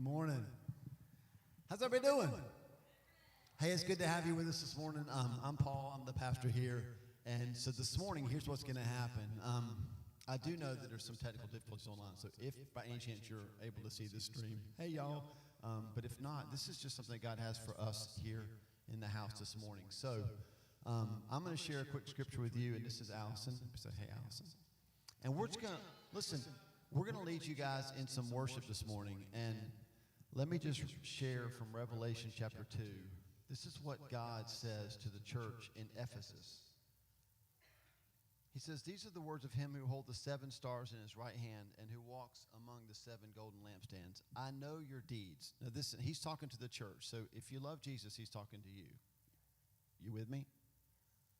Good morning. How's everybody doing? Hey, it's good to have you with us this morning. I'm Paul. I'm the pastor here. And so this morning, here's what's going to happen. I do know that there's some technical difficulties online. So if by any chance you're able to see this stream, hey, y'all. But if not, this is just something God has for us here in the house this morning. So I'm going to share a quick scripture with you. And this is Allison. Say, hey, Allison. And we're just going to, listen, we're going to lead you guys in some worship this morning. And let me just share from Revelation chapter 2. This is what God says to the church in Ephesus. He says, these are the words of him who holds the 7 stars in his right hand and who walks among the 7 golden lampstands. I know your deeds. Now, he's talking to the church. So if you love Jesus, he's talking to you. You with me?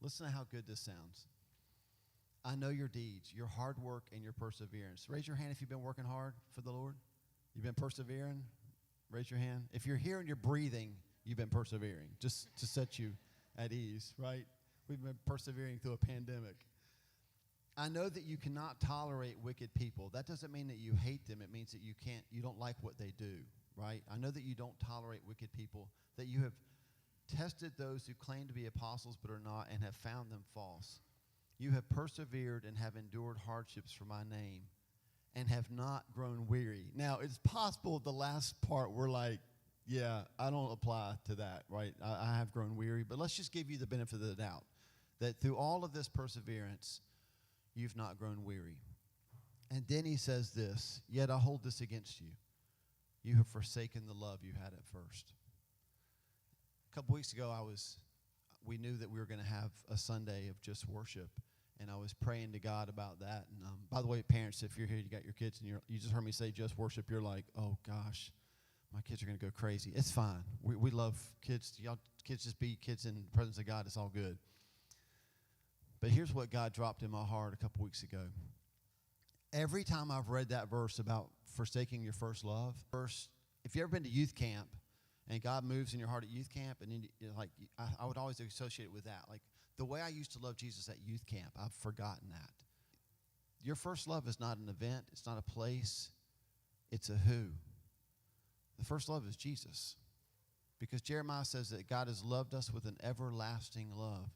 Listen to how good this sounds. I know your deeds, your hard work, and your perseverance. Raise your hand if you've been working hard for the Lord. You've been persevering. Raise your hand. If you're here and you're breathing, you've been persevering, just to set you at ease, right? We've been persevering through a pandemic. I know that you cannot tolerate wicked people. That doesn't mean that you hate them. It means that you don't like what they do, right? I know that you don't tolerate wicked people, that you have tested those who claim to be apostles but are not and have found them false. You have persevered and have endured hardships for my name and have not grown weary. Now, it's possible the last part we're like, yeah, I don't apply to that, right? I have grown weary. But let's just give you the benefit of the doubt that through all of this perseverance, you've not grown weary. And then he says this, yet I hold this against you. You have forsaken the love you had at first. A couple weeks ago, we knew that we were going to have a Sunday of just worship. And I was praying to God about that. And by the way, parents, if you're here, you got your kids, and you just heard me say just worship, you're like, oh, gosh, my kids are going to go crazy. It's fine. We love kids. Y'all kids just be kids in the presence of God. It's all good. But here's what God dropped in my heart a couple weeks ago. Every time I've read that verse about forsaking your first love, if you've ever been to youth camp and God moves in your heart at youth camp, and then, I would always associate it with that. Like the way I used to love Jesus at youth camp, I've forgotten that. Your first love is not an event. It's not a place. It's a who. The first love is Jesus. Because Jeremiah says that God has loved us with an everlasting love.